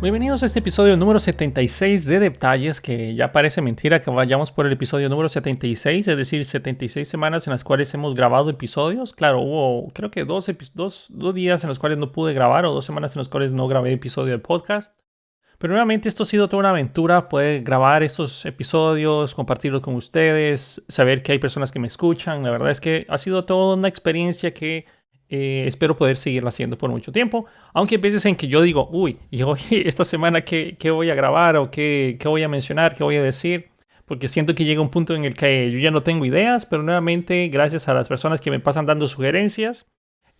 Bienvenidos a este episodio número 76 de Detalles, que ya parece mentira que vayamos por el episodio número 76, es decir, 76 semanas en las cuales hemos grabado episodios. Claro, hubo creo que dos días en los cuales no pude grabar o 2 semanas en las cuales no grabé episodio de podcast. Pero nuevamente esto ha sido toda una aventura, poder grabar estos episodios, compartirlos con ustedes, saber que hay personas que me escuchan. La verdad es que ha sido toda una experiencia que espero poder seguirla haciendo por mucho tiempo. Aunque hay veces en que yo digo, y hoy, esta semana, ¿qué voy a grabar? ¿O qué voy a mencionar? ¿Qué voy a decir? Porque siento que llega un punto en el que yo ya no tengo ideas, pero nuevamente, gracias a las personas que me pasan dando sugerencias,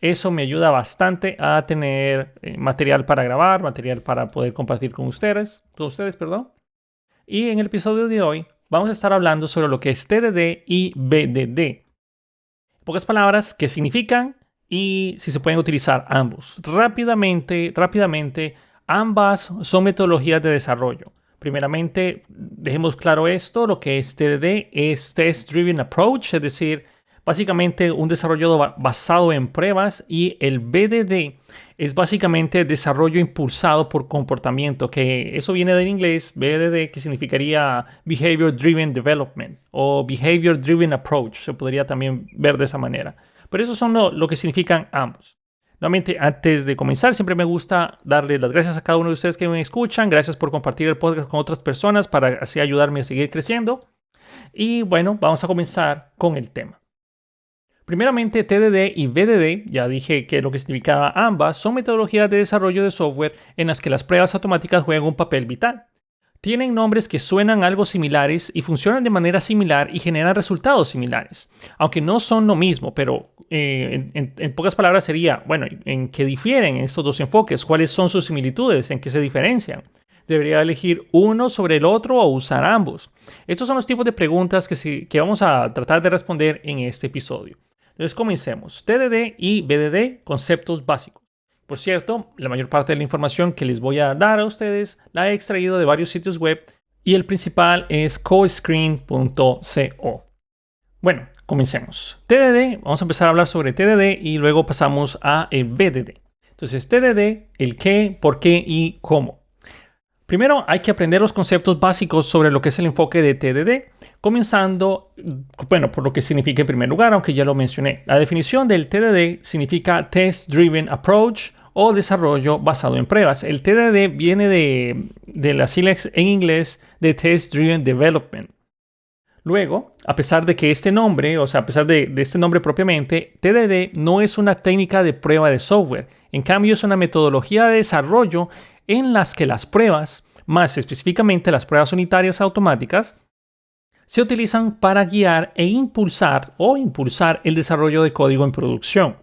eso me ayuda bastante a tener material para grabar, material para poder compartir con ustedes, perdón. Y en el episodio de hoy vamos a estar hablando sobre lo que es TDD y BDD. En pocas palabras, ¿qué significan? Y si se pueden utilizar ambos. Rápidamente, ambas son metodologías de desarrollo. Primeramente, dejemos claro esto, lo que es TDD es Test Driven Approach, es decir, básicamente un desarrollo basado en pruebas, y el BDD es básicamente desarrollo impulsado por comportamiento, que eso viene del inglés BDD, que significaría Behavior Driven Development o Behavior Driven Approach, se podría también ver de esa manera. Pero eso son lo que significan ambos. Nuevamente, antes de comenzar, siempre me gusta darle las gracias a cada uno de ustedes que me escuchan. Gracias por compartir el podcast con otras personas para así ayudarme a seguir creciendo. Y bueno, vamos a comenzar con el tema. Primeramente, TDD y BDD, ya dije que lo que significaba ambas, son metodologías de desarrollo de software en las que las pruebas automáticas juegan un papel vital. Tienen nombres que suenan algo similares y funcionan de manera similar y generan resultados similares. Aunque no son lo mismo, pero en pocas palabras sería, bueno, ¿en qué difieren estos dos enfoques? ¿Cuáles son sus similitudes? ¿En qué se diferencian? ¿Debería elegir uno sobre el otro o usar ambos? Estos son los tipos de preguntas que vamos a tratar de responder en este episodio. Entonces comencemos. TDD y BDD, conceptos básicos. Por cierto, la mayor parte de la información que les voy a dar a ustedes la he extraído de varios sitios web y el principal es codescreen.co. Bueno, comencemos. TDD, vamos a empezar a hablar sobre TDD y luego pasamos a el BDD. Entonces, TDD, el qué, por qué y cómo. Primero hay que aprender los conceptos básicos sobre lo que es el enfoque de TDD, comenzando, por lo que significa en primer lugar, aunque ya lo mencioné. La definición del TDD significa Test Driven Approach o desarrollo basado en pruebas. El TDD viene de las siglas en inglés de Test Driven Development. Luego, a pesar de que este nombre, a pesar de este nombre propiamente, TDD no es una técnica de prueba de software. En cambio, es una metodología de desarrollo en las que las pruebas, más específicamente las pruebas unitarias automáticas, se utilizan para guiar e impulsar el desarrollo de código en producción.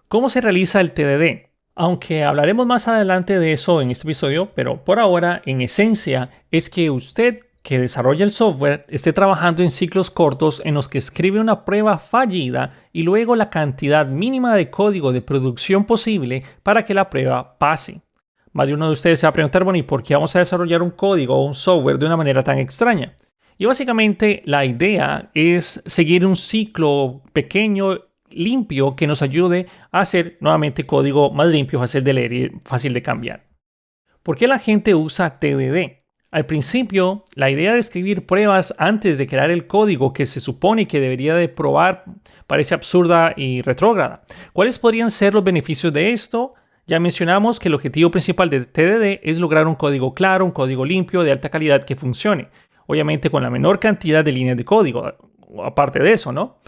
¿Cómo se realiza el TDD? Aunque hablaremos más adelante de eso en este episodio, pero por ahora, en esencia, es que usted que desarrolla el software esté trabajando en ciclos cortos en los que escribe una prueba fallida y luego la cantidad mínima de código de producción posible para que la prueba pase. Más de uno de ustedes se va a preguntar, bueno, ¿y por qué vamos a desarrollar un código o un software de una manera tan extraña? Y básicamente la idea es seguir un ciclo pequeño, limpio, que nos ayude a hacer nuevamente código más limpio, fácil de leer y fácil de cambiar. ¿Por qué la gente usa TDD? Al principio, la idea de escribir pruebas antes de crear el código que se supone que debería de probar parece absurda y retrógrada. ¿Cuáles podrían ser los beneficios de esto? Ya mencionamos que el objetivo principal de TDD es lograr un código claro, un código limpio, de alta calidad que funcione. Obviamente con la menor cantidad de líneas de código, aparte de eso, ¿no?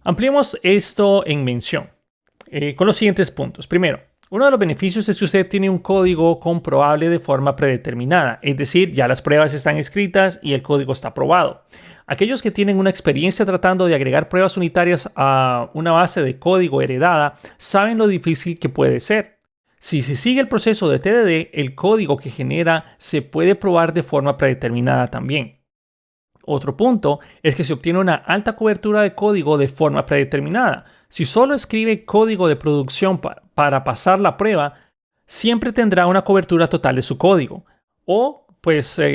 Ampliemos esto en mención con los siguientes puntos. Primero, uno de los beneficios es que usted tiene un código comprobable de forma predeterminada, es decir, ya las pruebas están escritas y el código está probado. Aquellos que tienen una experiencia tratando de agregar pruebas unitarias a una base de código heredada saben lo difícil que puede ser. Si se sigue el proceso de TDD, el código que genera se puede probar de forma predeterminada también. Otro punto es que se obtiene una alta cobertura de código de forma predeterminada. Si solo escribe código de producción para pasar la prueba, siempre tendrá una cobertura total de su código. O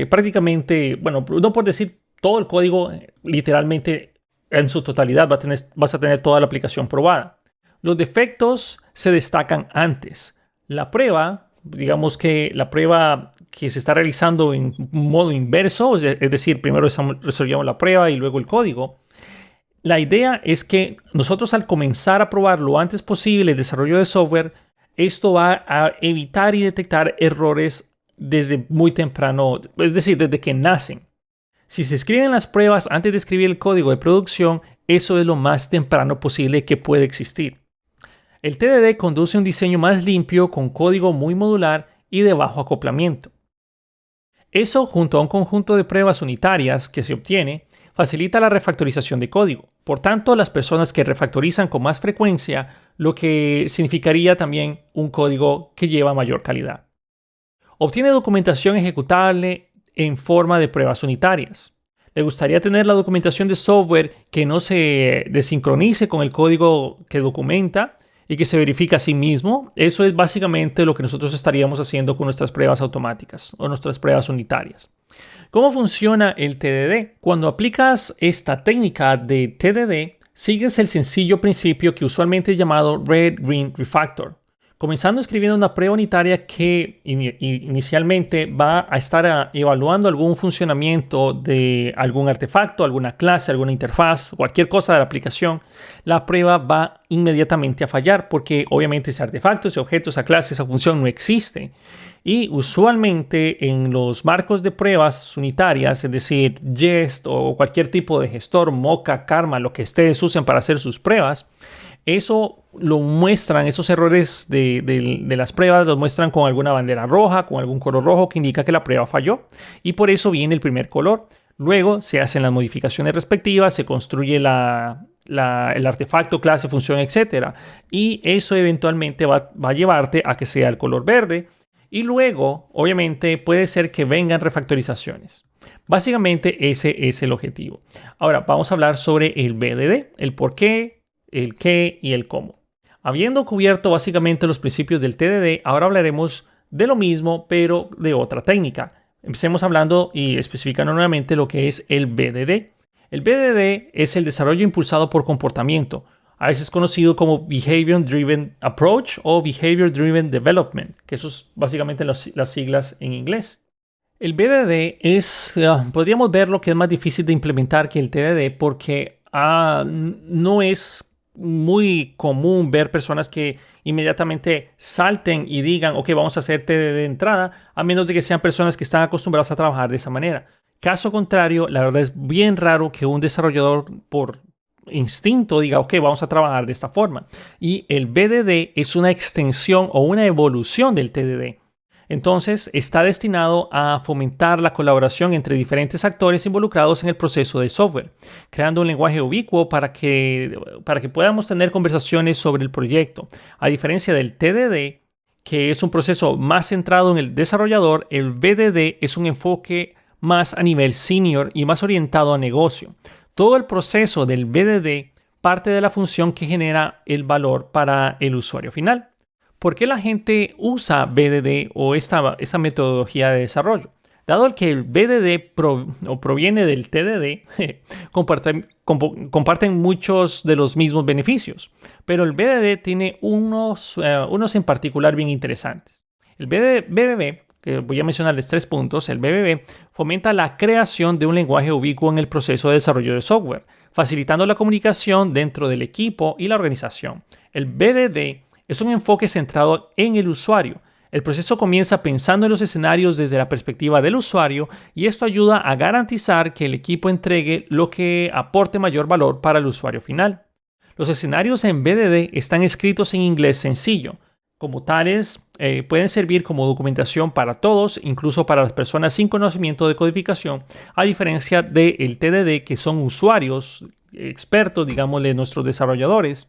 prácticamente, no por decir todo el código, literalmente en su totalidad vas a tener toda la aplicación probada. Los defectos se destacan antes. La prueba digamos que la prueba que se está realizando en modo inverso, es decir, primero resolvemos la prueba y luego el código. La idea es que nosotros al comenzar a probar lo antes posible el desarrollo de software, esto va a evitar y detectar errores desde muy temprano, es decir, desde que nacen. Si se escriben las pruebas antes de escribir el código de producción, eso es lo más temprano posible que puede existir. El TDD conduce a un diseño más limpio con código muy modular y de bajo acoplamiento. Eso, junto a un conjunto de pruebas unitarias que se obtiene, facilita la refactorización de código. Por tanto, las personas que refactorizan con más frecuencia, lo que significaría también un código que lleva mayor calidad. Obtiene documentación ejecutable en forma de pruebas unitarias. Le gustaría tener la documentación de software que no se desincronice con el código que documenta y que se verifica a sí mismo. Eso es básicamente lo que nosotros estaríamos haciendo con nuestras pruebas automáticas o nuestras pruebas unitarias. ¿Cómo funciona el TDD? Cuando aplicas esta técnica de TDD, sigues el sencillo principio que usualmente es llamado Red-Green Refactor. Comenzando escribiendo una prueba unitaria que inicialmente va a estar evaluando algún funcionamiento de algún artefacto, alguna clase, alguna interfaz, cualquier cosa de la aplicación, la prueba va inmediatamente a fallar porque obviamente ese artefacto, ese objeto, esa clase, esa función no existe. Y usualmente en los marcos de pruebas unitarias, es decir, Jest o cualquier tipo de gestor, Mocha, Karma, lo que ustedes usen para hacer sus pruebas, eso lo muestran, esos errores de las pruebas los muestran con alguna bandera roja, con algún color rojo que indica que la prueba falló. Y por eso viene el primer color. Luego se hacen las modificaciones respectivas, se construye el artefacto, clase, función, etc. Y eso eventualmente va a llevarte a que sea el color verde. Y luego, obviamente, puede ser que vengan refactorizaciones. Básicamente ese es el objetivo. Ahora vamos a hablar sobre el BDD, el por qué, el qué y el cómo. Habiendo cubierto básicamente los principios del TDD, ahora hablaremos de lo mismo, pero de otra técnica. Empecemos hablando y especificando nuevamente lo que es el BDD. El BDD es el desarrollo impulsado por comportamiento, a veces conocido como Behavior Driven Approach o Behavior Driven Development, que eso es básicamente las siglas en inglés. El BDD podríamos verlo que es más difícil de implementar que el TDD porque no es muy común ver personas que inmediatamente salten y digan, ok, vamos a hacer TDD de entrada, a menos de que sean personas que están acostumbradas a trabajar de esa manera. Caso contrario, la verdad es bien raro que un desarrollador por instinto diga, ok, vamos a trabajar de esta forma. Y el BDD es una extensión o una evolución del TDD. Entonces, está destinado a fomentar la colaboración entre diferentes actores involucrados en el proceso de software, creando un lenguaje ubicuo para que podamos tener conversaciones sobre el proyecto. A diferencia del TDD, que es un proceso más centrado en el desarrollador, el BDD es un enfoque más a nivel senior y más orientado a negocio. Todo el proceso del BDD parte de la función que genera el valor para el usuario final. ¿Por qué la gente usa BDD o esta metodología de desarrollo? Dado que el BDD proviene del TDD, comparten muchos de los mismos beneficios, pero el BDD tiene unos en particular bien interesantes. El BBB, que voy a mencionarles 3 puntos, el BBB fomenta la creación de un lenguaje ubicuo en el proceso de desarrollo de software, facilitando la comunicación dentro del equipo y la organización. El BDD es un enfoque centrado en el usuario. El proceso comienza pensando en los escenarios desde la perspectiva del usuario y esto ayuda a garantizar que el equipo entregue lo que aporte mayor valor para el usuario final. Los escenarios en BDD están escritos en inglés sencillo. Como tales, pueden servir como documentación para todos, incluso para las personas sin conocimiento de codificación, a diferencia del TDD, que son usuarios expertos, digámosle, nuestros desarrolladores,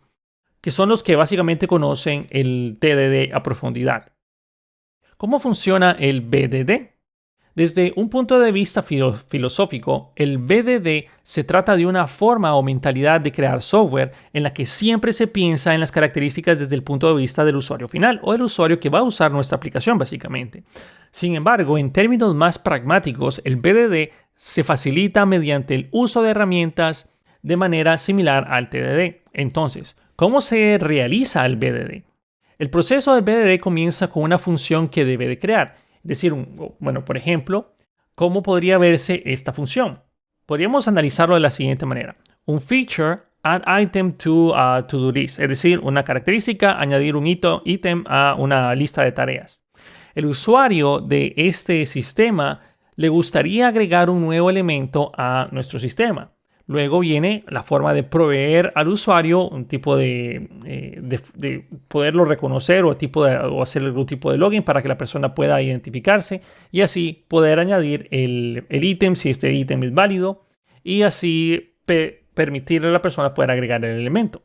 que son los que básicamente conocen el TDD a profundidad. ¿Cómo funciona el BDD? Desde un punto de vista filosófico, el BDD se trata de una forma o mentalidad de crear software en la que siempre se piensa en las características desde el punto de vista del usuario final o del usuario que va a usar nuestra aplicación básicamente. Sin embargo, en términos más pragmáticos, el BDD se facilita mediante el uso de herramientas de manera similar al TDD. Entonces, ¿cómo se realiza el BDD? El proceso del BDD comienza con una función que debe de crear. Es decir, por ejemplo, ¿cómo podría verse esta función? Podríamos analizarlo de la siguiente manera. Un feature, add item to to-do list. Es decir, una característica, añadir un ítem a una lista de tareas. El usuario de este sistema le gustaría agregar un nuevo elemento a nuestro sistema. Luego viene la forma de proveer al usuario un tipo de poderlo reconocer o hacer algún tipo de login para que la persona pueda identificarse y así poder añadir el ítem si este ítem es válido y así permitirle a la persona poder agregar el elemento.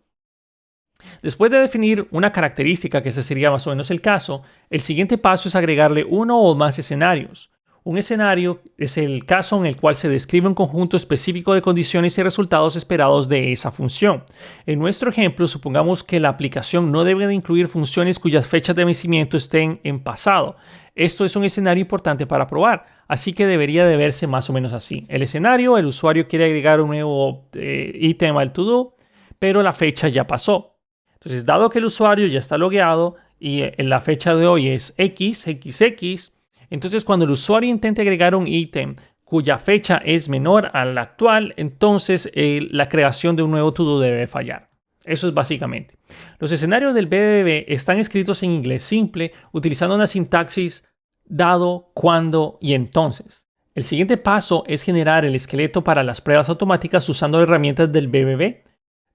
Después de definir una característica, que ese sería más o menos el caso, el siguiente paso es agregarle uno o más escenarios. Un escenario es el caso en el cual se describe un conjunto específico de condiciones y resultados esperados de esa función. En nuestro ejemplo, supongamos que la aplicación no debe de incluir funciones cuyas fechas de vencimiento estén en pasado. Esto es un escenario importante para probar, así que debería de verse más o menos así. El escenario, el usuario quiere agregar un nuevo ítem al to-do, pero la fecha ya pasó. Entonces, dado que el usuario ya está logueado y la fecha de hoy es XXX, entonces cuando el usuario intente agregar un ítem cuya fecha es menor a la actual, entonces la creación de un nuevo to-do debe fallar. Eso es básicamente. Los escenarios del BDD están escritos en inglés simple, utilizando una sintaxis dado, cuando y entonces. El siguiente paso es generar el esqueleto para las pruebas automáticas usando herramientas del BBB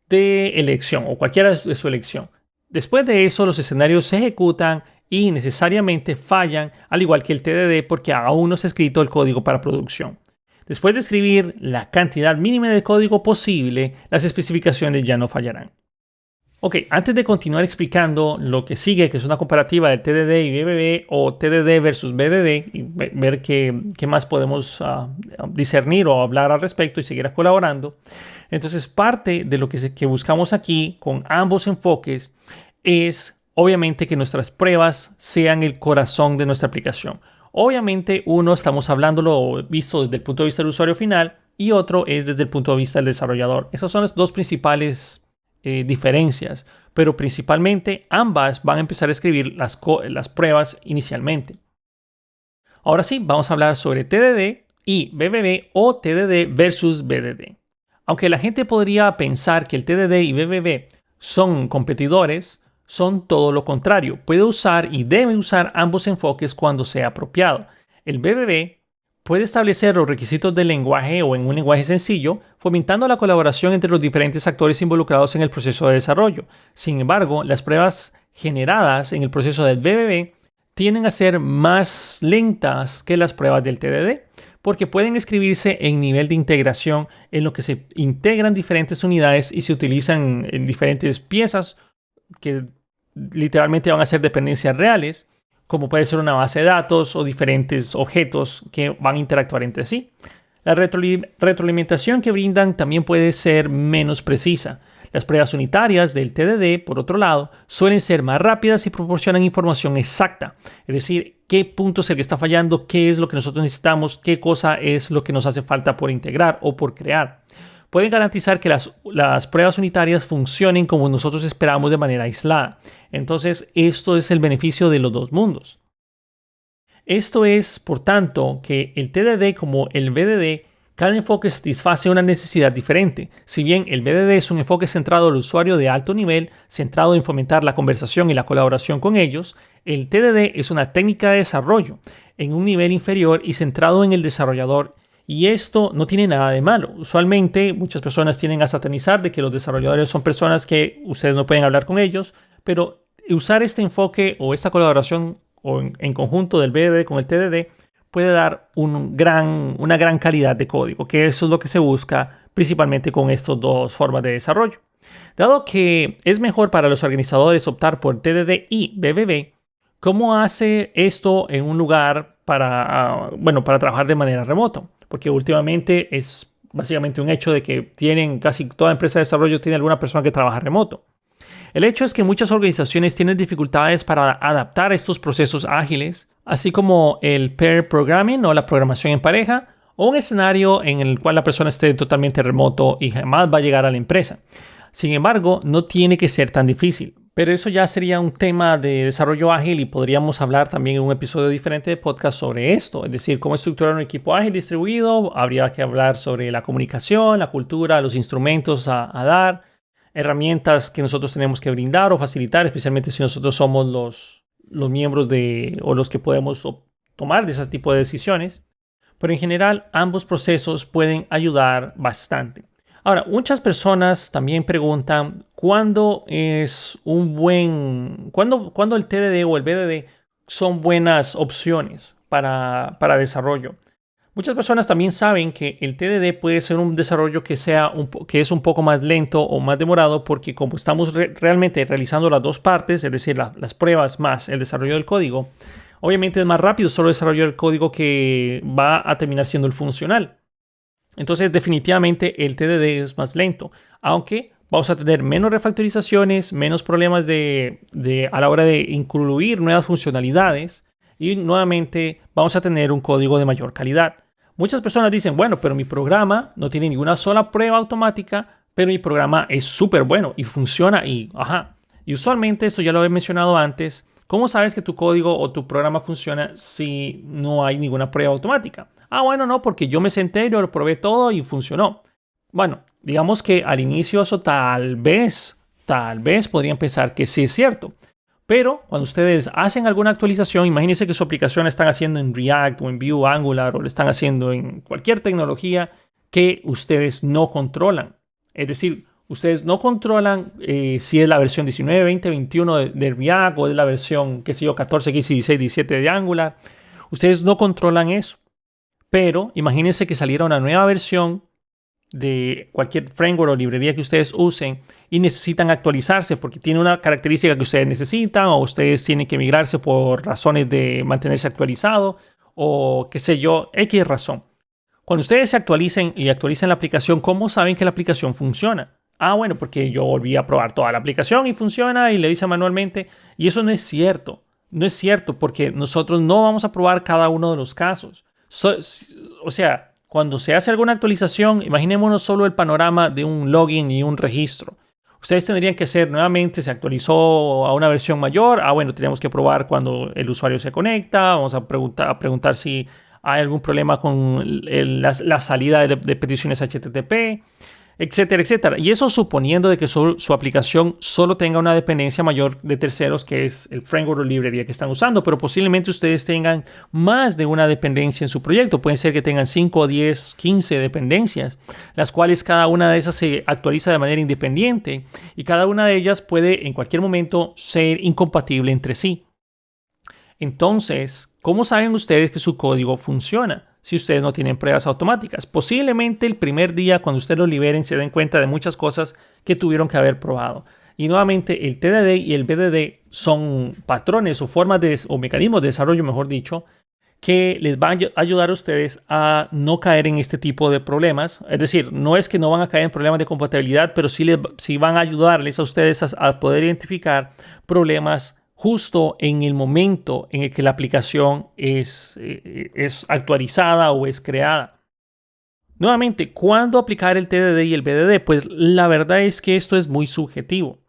de elección o cualquiera de su elección. Después de eso, los escenarios se ejecutan y necesariamente fallan, al igual que el TDD, porque aún no se ha escrito el código para producción. Después de escribir la cantidad mínima de código posible, las especificaciones ya no fallarán. Ok, antes de continuar explicando lo que sigue, que es una comparativa del TDD y BBB o TDD versus BDD, y ver qué más podemos discernir o hablar al respecto y seguir colaborando, entonces parte de lo que buscamos aquí con ambos enfoques es obviamente que nuestras pruebas sean el corazón de nuestra aplicación. Obviamente uno estamos hablándolo visto desde el punto de vista del usuario final y otro es desde el punto de vista del desarrollador. Esas son las dos principales diferencias, pero principalmente ambas van a empezar a escribir las pruebas inicialmente. Ahora sí, vamos a hablar sobre TDD y BBB o TDD versus BDD. Aunque la gente podría pensar que el TDD y BBB son competidores, son todo lo contrario. Puede usar y debe usar ambos enfoques cuando sea apropiado. El BBB puede establecer los requisitos del lenguaje o en un lenguaje sencillo, fomentando la colaboración entre los diferentes actores involucrados en el proceso de desarrollo. Sin embargo, las pruebas generadas en el proceso del BBB tienden a ser más lentas que las pruebas del TDD, porque pueden escribirse en nivel de integración en lo que se integran diferentes unidades y se utilizan en diferentes piezas que literalmente van a ser dependencias reales, como puede ser una base de datos o diferentes objetos que van a interactuar entre sí. La retroalimentación que brindan también puede ser menos precisa. Las pruebas unitarias del TDD, por otro lado, suelen ser más rápidas y proporcionan información exacta. Es decir, qué punto es el que está fallando, qué es lo que nosotros necesitamos, qué cosa es lo que nos hace falta por integrar o por crear. Pueden garantizar que las pruebas unitarias funcionen como nosotros esperamos de manera aislada. Entonces, esto es el beneficio de los dos mundos. Esto es, por tanto, que el TDD como el BDD, cada enfoque satisface una necesidad diferente. Si bien el BDD es un enfoque centrado al usuario de alto nivel, centrado en fomentar la conversación y la colaboración con ellos, el TDD es una técnica de desarrollo en un nivel inferior y centrado en el desarrollador. Y esto no tiene nada de malo. Usualmente muchas personas tienden a satanizar de que los desarrolladores son personas que ustedes no pueden hablar con ellos, pero usar este enfoque o esta colaboración o en conjunto del BDD con el TDD puede dar una gran calidad de código, que eso es lo que se busca principalmente con estas dos formas de desarrollo. Dado que es mejor para los organizadores optar por TDD y BBB, ¿cómo hace esto en un lugar para trabajar de manera remota? Porque últimamente es básicamente un hecho de que casi toda empresa de desarrollo tiene alguna persona que trabaja remoto. El hecho es que muchas organizaciones tienen dificultades para adaptar estos procesos ágiles, así como el pair programming o la programación en pareja, o un escenario en el cual la persona esté totalmente remoto y jamás va a llegar a la empresa. Sin embargo, no tiene que ser tan difícil. Pero eso ya sería un tema de desarrollo ágil y podríamos hablar también en un episodio diferente de podcast sobre esto. Es decir, cómo estructurar un equipo ágil distribuido. Habría que hablar sobre la comunicación, la cultura, los instrumentos a dar, herramientas que nosotros tenemos que brindar o facilitar, especialmente si nosotros somos los miembros o los que podemos tomar de ese tipo de decisiones. Pero en general, ambos procesos pueden ayudar bastante. Ahora, muchas personas también preguntan cuándo es cuándo el TDD o el BDD son buenas opciones para desarrollo. Muchas personas también saben que el TDD puede ser un desarrollo que es un poco más lento o más demorado porque como estamos realmente realizando las dos partes, es decir, las pruebas más el desarrollo del código, obviamente es más rápido solo desarrollar el código que va a terminar siendo el funcional. Entonces, definitivamente el TDD es más lento, aunque vamos a tener menos refactorizaciones, menos problemas a la hora de incluir nuevas funcionalidades y nuevamente vamos a tener un código de mayor calidad. Muchas personas dicen, bueno, pero mi programa no tiene ninguna sola prueba automática, pero mi programa es súper bueno y funciona y usualmente, esto ya lo he mencionado antes, ¿cómo sabes que tu código o tu programa funciona si no hay ninguna prueba automática? Bueno, no, porque yo me senté, yo lo probé todo y funcionó. Bueno, digamos que al inicio eso tal vez podrían pensar que sí es cierto. Pero cuando ustedes hacen alguna actualización, imagínense que su aplicación la están haciendo en React o en Vue, Angular o la están haciendo en cualquier tecnología que ustedes no controlan. Es decir, ustedes no controlan si es la versión 19, 20, 21 de React o es la versión, qué sé yo, 14, 15, 16, 17 de Angular. Ustedes no controlan eso. Pero imagínense que saliera una nueva versión de cualquier framework o librería que ustedes usen y necesitan actualizarse porque tiene una característica que ustedes necesitan o ustedes tienen que migrarse por razones de mantenerse actualizado o qué sé yo, X razón. Cuando ustedes se actualicen y actualicen la aplicación, ¿cómo saben que la aplicación funciona? Bueno, porque yo volví a probar toda la aplicación y funciona y le hice manualmente. Y eso no es cierto. No es cierto porque nosotros no vamos a probar cada uno de los casos. O sea, cuando se hace alguna actualización, imaginémonos solo el panorama de un login y un registro. Ustedes tendrían que hacer nuevamente, se actualizó a una versión mayor. Bueno, tenemos que probar cuando el usuario se conecta. Vamos a preguntar si hay algún problema con la salida de peticiones HTTP, etcétera, etcétera. Y eso suponiendo de que su aplicación solo tenga una dependencia mayor de terceros, que es el framework o librería que están usando, pero posiblemente ustedes tengan más de una dependencia en su proyecto. Pueden ser que tengan 5, 10, 15 dependencias, las cuales cada una de esas se actualiza de manera independiente y cada una de ellas puede en cualquier momento ser incompatible entre sí. Entonces, ¿cómo saben ustedes que su código funciona si ustedes no tienen pruebas automáticas? Posiblemente el primer día cuando ustedes lo liberen se den cuenta de muchas cosas que tuvieron que haber probado. Y nuevamente el TDD y el BDD son patrones o formas o mecanismos de desarrollo, mejor dicho, que les van a ayudar a ustedes a no caer en este tipo de problemas. Es decir, no es que no van a caer en problemas de compatibilidad, pero sí van a ayudarles a ustedes a poder identificar problemas justo en el momento en el que la aplicación es actualizada o es creada. Nuevamente, ¿cuándo aplicar el TDD y el BDD? Pues la verdad es que esto es muy subjetivo.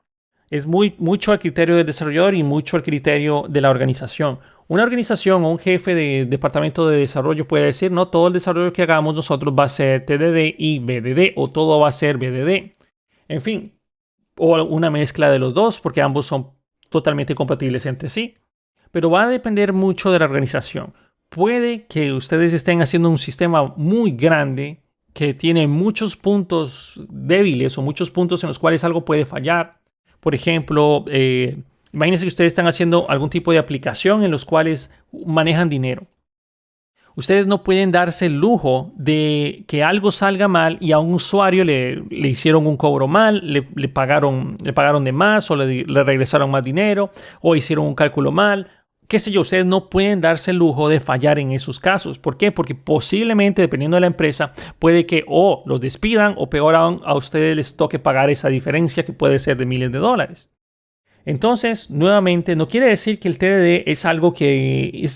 Es mucho al criterio del desarrollador y mucho al criterio de la organización. Una organización o un jefe de departamento de desarrollo puede decir, no, todo el desarrollo que hagamos nosotros va a ser TDD y BDD o todo va a ser BDD. En fin, o una mezcla de los dos porque ambos son totalmente compatibles entre sí, pero va a depender mucho de la organización. Puede que ustedes estén haciendo un sistema muy grande que tiene muchos puntos débiles o muchos puntos en los cuales algo puede fallar. Por ejemplo, imagínense que ustedes están haciendo algún tipo de aplicación en los cuales manejan dinero. Ustedes no pueden darse el lujo de que algo salga mal y a un usuario le hicieron un cobro mal, le pagaron de más o le regresaron más dinero o hicieron un cálculo mal. Qué sé yo, ustedes no pueden darse el lujo de fallar en esos casos. ¿Por qué? Porque posiblemente, dependiendo de la empresa, puede que o los despidan o peor aún, a ustedes les toque pagar esa diferencia que puede ser de miles de dólares. Entonces, nuevamente, no quiere decir que el TDD es algo que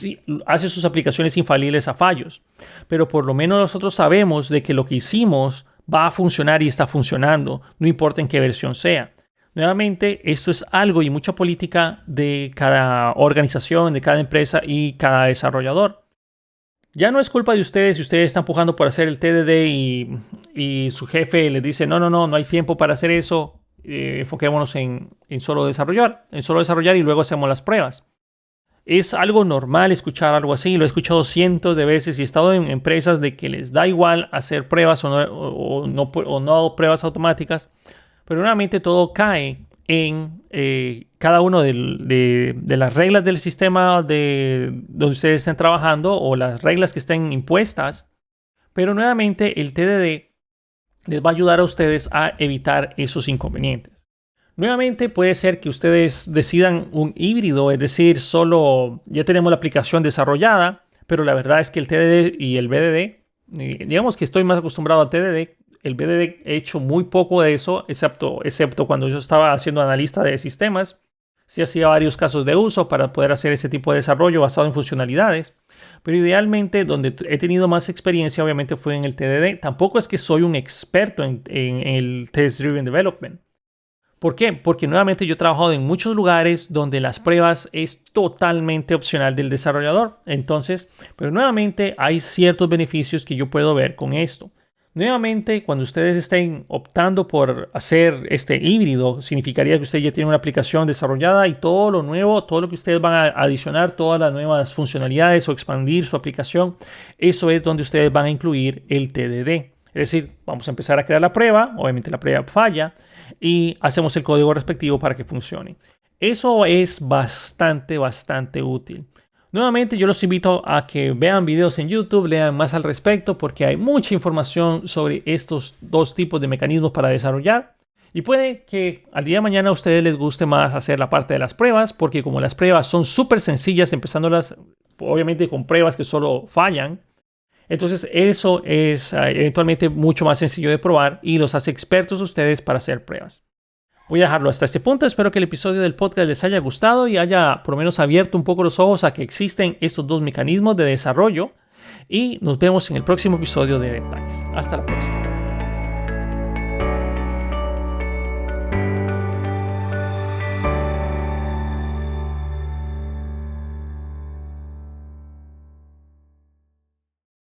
hace sus aplicaciones infalibles a fallos, pero por lo menos nosotros sabemos de que lo que hicimos va a funcionar y está funcionando, no importa en qué versión sea. Nuevamente, esto es algo y mucha política de cada organización, de cada empresa y cada desarrollador. Ya no es culpa de ustedes si ustedes están empujando por hacer el TDD y su jefe les dice, no hay tiempo para hacer eso, enfoquémonos en solo desarrollar y luego hacemos las pruebas. Es algo normal escuchar algo así, lo he escuchado cientos de veces y he estado en empresas de que les da igual hacer pruebas o no pruebas automáticas, pero nuevamente todo cae en cada uno de las reglas del sistema donde ustedes estén trabajando o las reglas que estén impuestas, pero nuevamente el TDD les va a ayudar a ustedes a evitar esos inconvenientes. Nuevamente puede ser que ustedes decidan un híbrido, es decir, solo ya tenemos la aplicación desarrollada, pero la verdad es que el TDD y el BDD, digamos que estoy más acostumbrado a TDD, el BDD he hecho muy poco de eso, excepto cuando yo estaba haciendo analista de sistemas. Sí hacía varios casos de uso para poder hacer ese tipo de desarrollo basado en funcionalidades. Pero idealmente donde he tenido más experiencia obviamente fue en el TDD. Tampoco es que soy un experto en el Test Driven Development. ¿Por qué? Porque nuevamente yo he trabajado en muchos lugares donde las pruebas es totalmente opcional del desarrollador. Entonces, pero nuevamente hay ciertos beneficios que yo puedo ver con esto. Nuevamente, cuando ustedes estén optando por hacer este híbrido, significaría que usted ya tiene una aplicación desarrollada y todo lo nuevo, todo lo que ustedes van a adicionar, todas las nuevas funcionalidades o expandir su aplicación, eso es donde ustedes van a incluir el TDD. Es decir, vamos a empezar a crear la prueba, obviamente la prueba falla y hacemos el código respectivo para que funcione. Eso es bastante útil. Nuevamente yo los invito a que vean videos en YouTube, lean más al respecto porque hay mucha información sobre estos dos tipos de mecanismos para desarrollar. Y puede que al día de mañana a ustedes les guste más hacer la parte de las pruebas porque como las pruebas son súper sencillas, empezándolas obviamente con pruebas que solo fallan, entonces eso es eventualmente mucho más sencillo de probar y los hace expertos ustedes para hacer pruebas. Voy a dejarlo hasta este punto. Espero que el episodio del podcast les haya gustado y haya por lo menos abierto un poco los ojos a que existen estos dos mecanismos de desarrollo. Y nos vemos en el próximo episodio de Detalles. Hasta la próxima.